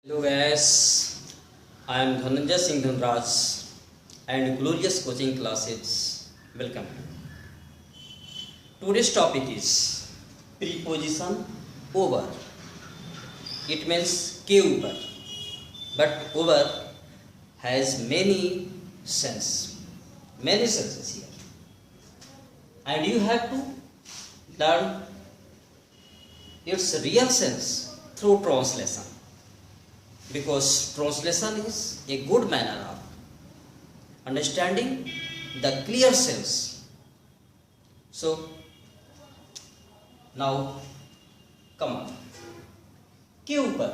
Hello guys, I am Dhananjay Singh Dhanraj and Glorious Coaching Classes. Welcome. Today's topic is preposition over. It means के ऊपर, but over has many senses here, and you have to learn its real sense through translation. Because translation is a good manner of understanding the clear sense. So now come on. के ऊपर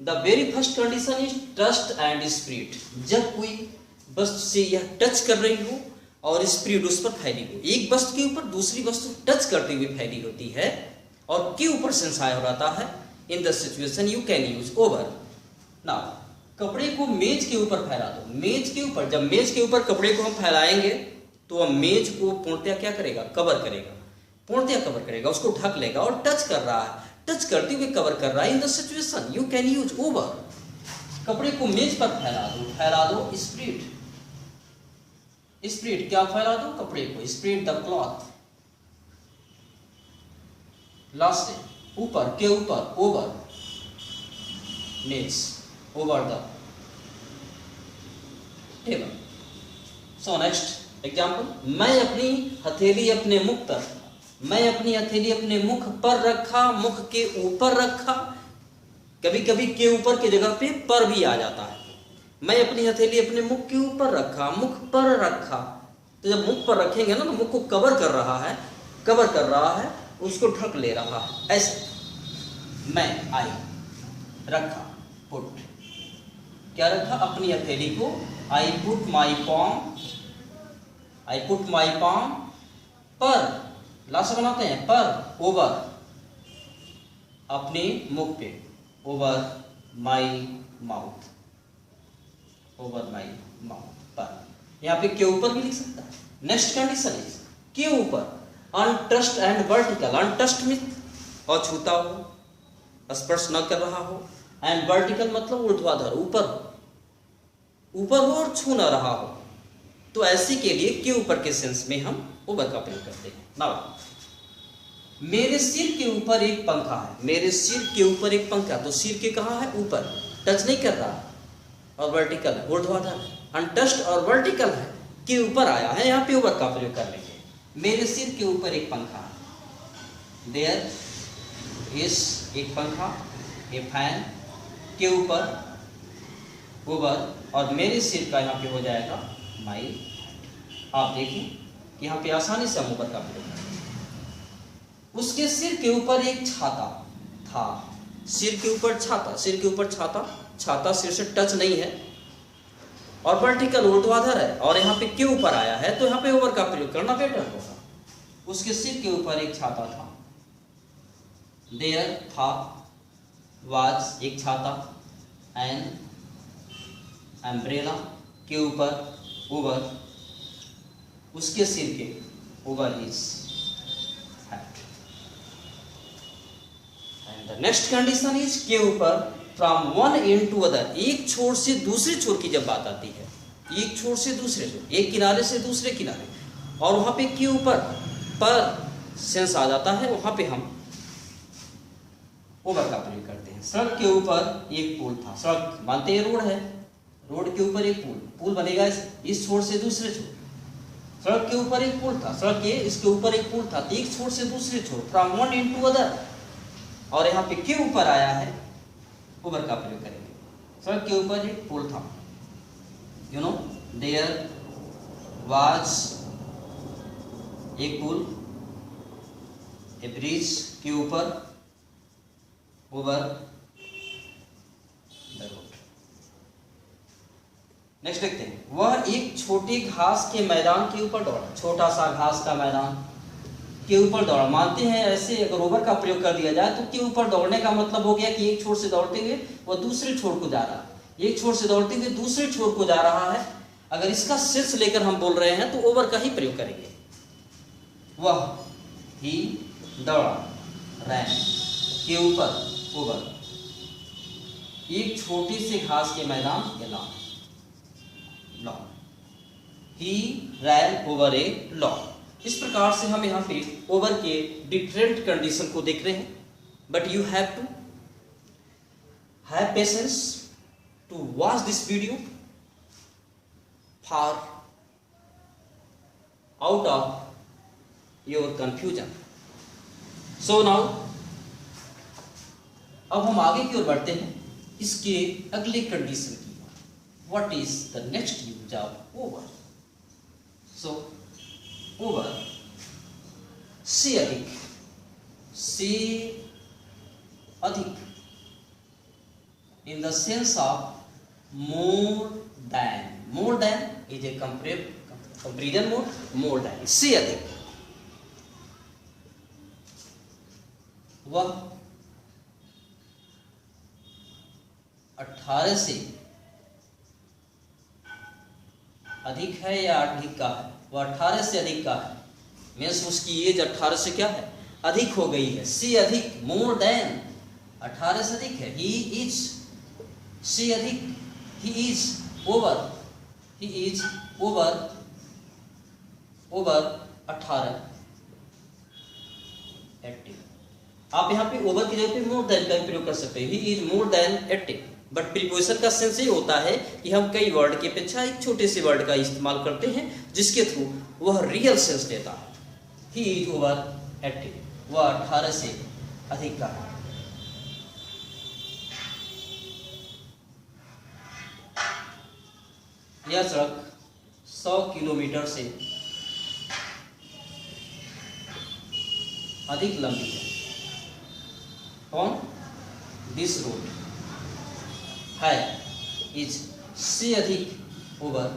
the very first condition is trust and spirit. जब कोई वस्तु से यह touch कर रही हो और स्पिरिट उस पर फैली हो, एक वस्तु के ऊपर दूसरी वस्तु टच करते हुए फैली होती है और के ऊपर सेंस आया रहता है, in the situation you can use over. ना कपड़े को मेज के ऊपर फैला दो. मेज के ऊपर, जब मेज के ऊपर कपड़े को हम फैलाएंगे तो वह मेज को पूर्णतया क्या करेगा? कवर करेगा. पूर्णतया कवर करेगा, उसको ढक लेगा. और टच कर रहा है, टच करते हुए कवर कर रहा है. In the situation you can use over. कपड़े को मेज पर फैला दो स्प्रेड. स्प्रेड क्या फैला दो? कपड़े को. Spread the cloth. लास्ट ऊपर, के ऊपर, ओवर मेज, over the table. So next example, मैं अपनी हथेली अपने मुख पर, मैं अपनी हथेली अपने मुख पर रखा, मुख के ऊपर रखा. कभी कभी के ऊपर की जगह पे पर भी आ जाता है. मैं अपनी हथेली अपने मुख के ऊपर रखा, मुख पर रखा. तो जब मुख पर रखेंगे ना तो मुख को कवर कर रहा है, उसको ढक ले रहा है. ऐसे मैं आई रखा, पुट क्या रखा? अपनी हथेली को. आई पुट माई palm पर, लास्ट बनाते हैं पर, ओवर अपने मुख पे, ओवर माई माउथ पर. यहाँ पे के ऊपर भी लिख सकता है. नेक्स्ट कंडीशन इज के ऊपर अनटच्ड एंड वर्टिकल. अनटच्ड में अछूता हो, स्पर्श न कर रहा हो, एंड वर्टिकल मतलब ऊर्ध्वाधर, ऊपर हो और छू न रहा हो. तो ऐसे के लिए के ऊपर के सेंस में हम ओवर का प्रयोग करते हैं. नाउ मेरे सिर के ऊपर एक पंखा है. मेरे सिर के ऊपर एक पंखा, तो सिर के कहाँ है? ऊपर, टच नहीं कर रहा. और वर्टिकल है, ऊर्ध्वाधर. अनटच्ड और वर्टिकल है, के ऊपर आया है, यहाँ पे ओवर का प्रयोग कर लेंगे. मेरे सिर के ऊपर एक पंखा है. देयर इज एक पंखा, ए फैन. के ऊपर ओवर, और मेरे सिर का यहाँ पे हो जाएगा माई. आप देखिए कि यहाँ पे आसानी से हम ओवर का प्रयोग करेंगे. उसके सिर के ऊपर एक छाता था. सिर के ऊपर छाता, छाता सिर से टच नहीं है और वर्टिकल ऊर्ध्वाधर है और यहाँ पे के ऊपर आया है, तो यहाँ पे ओवर का प्रयोग करना बेटर होगा. उसके सिर के ऊपर एक छाता था. देयर था, वाज एक छाता, एन एम्ब्रेला के ऊपर, ओवर उसके सिर के, over his head. And the next condition is के ऊपर from one end to other. एक छोर से दूसरे छोर की जब बात आती है, एक छोर से दूसरे छोर, एक किनारे से दूसरे किनारे, और वहां पे के ऊपर पर सेंस आ जाता है, वहां पे हम ओवर का प्रयोग करते हैं. सड़क के ऊपर एक पुल था. सड़क मानते हैं रोड है, रोड के ऊपर एक पुल बनेगा इस छोर से दूसरे छोर. सड़क के ऊपर एक पुल था, सड़क के इसके ऊपर एक पुल था, तो एक छोर से दूसरे छोर, फ्रॉम वन इनटू अदर, और यहाँ पे के ऊपर आया है, ओवर का प्रयोग करेंगे. सड़क के ऊपर एक पुल था. यू नो देयर वाज एक पुल, ए ब्रिज के ऊपर, ओवर द रोड. नेक्स्ट देखते हैं. वह एक छोटे घास के मैदान के ऊपर दौड़ा. छोटा सा घास का मैदान के ऊपर दौड़ा. मानते हैं ऐसे अगर ओवर का प्रयोग कर दिया जाए तो के ऊपर दौड़ने का मतलब हो गया कि एक छोर से दौड़ते हुए वह दूसरे छोर को जा रहा है, एक छोर से दौड़ते हुए दूसरे छोर को जा रहा है. अगर इसका शीर्ष लेकर हम बोल रहे हैं तो ओवर का ही प्रयोग करेंगे. वह ही दौड़ा, रैन के ऊपर, ओवर एक छोटे से घास के मैदान के लॉन, लॉन। ही रैन ओवर ए लॉन। इस प्रकार से हम यहाँ पे ओवर के डिफरेंट कंडीशन को देख रहे हैं, but you have to have patience to watch this video for out of your confusion. So now अब हम आगे की ओर बढ़ते हैं इसके अगले कंडीशन की। What is the next use of over? So over से अधिक, से अधिक in the sense of more than, more than is a comparison mode, more than, इससे अधिक। वह 18 से अधिक है या अधिक का है? वह 18 से अधिक का है, मीन्स उसकी एज 18 से क्या है? अधिक हो गई है। से अधिक, मोर देन, 18 से अधिक है। ही इज, से अधिक, he is over, he is over, over 18, 80। आप यहाँ पे ओवर की जगह पे मोर देन का प्रयोग कर सकते हैं। He is more than 80। But preposition का सेंस ये होता है कि हम कई वर्ड के अपेक्षा एक छोटे से वर्ड का इस्तेमाल करते हैं जिसके थ्रू वह रियल सेंस देता है। ही इज ओवर 80, वह 18 से अधिक का है। यह सड़क 100 किलोमीटर से अधिक लंबी है। कौन? दिस रोड है, इज, से अधिक, ओवर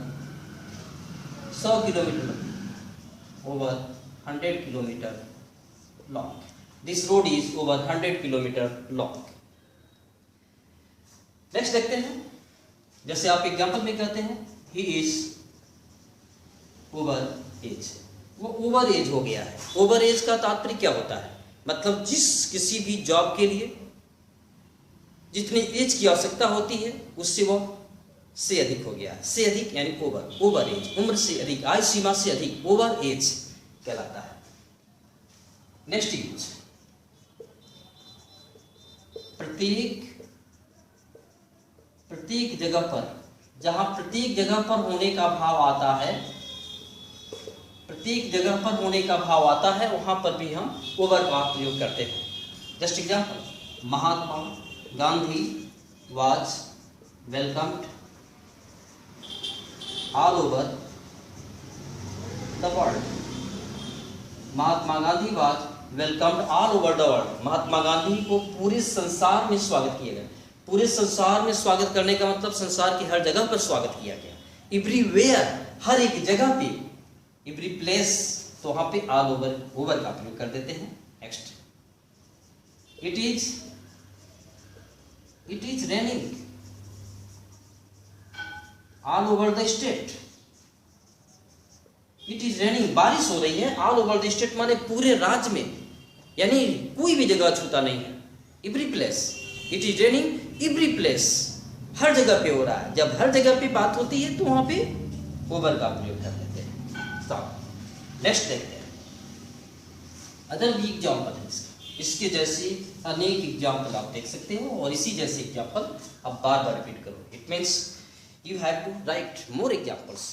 100 किलोमीटर लंबी, over 100 kilometre long. This road is over 100 kilometre long. Next देखते हैं, जैसे आप एग्जाम्पल में कहते हैं ही इज ओवर एज, वो ओवर एज हो गया है। ओवर एज का तात्पर्य क्या होता है? मतलब जिस किसी भी जॉब के लिए जितनी एज की आवश्यकता होती है उससे वह से अधिक हो गया है। से अधिक यानी ओवर, ओवर एज, उम्र से अधिक, आयु सीमा से अधिक, ओवर एज कहलाता है। नेक्स्ट यूज, प्रत्येक जगह पर, जहां प्रत्येक जगह पर होने का भाव आता है, प्रत्येक जगह पर होने का भाव आता है, वहां पर भी हम ओवर का प्रयोग करते हैं। Just example, Mahatma Gandhi was welcomed all over the world. Mahatma Gandhi was welcomed all over the world. Mahatma Gandhi को पूरे संसार में स्वागत किया गया। पूरे संसार में स्वागत करने का मतलब संसार की हर जगह पर स्वागत किया गया। एवरीवेयर, हर एक जगह पे, एवरी प्लेस, तो वहां पे ऑल ओवर, ओवर का प्रयोग कर देते हैं। Next, it is raining all over the state. It is raining, बारिश हो रही है, ऑल ओवर द स्टेट माने पूरे राज्य में, यानी कोई भी जगह छूता नहीं है। Every place, it is raining every place, हर जगह पे हो रहा है। जब हर जगह पे बात होती है तो वहां पे ओवर का प्रयोग कर देते हैं। नेक्स्ट देखते हैं, अदर भी एग्जाम्पल है इसके जैसे अनेक एग्जाम्पल आप देख सकते हो और इसी जैसे एग्जाम्पल आप बार बार रिपीट करो। It means you have to write more examples.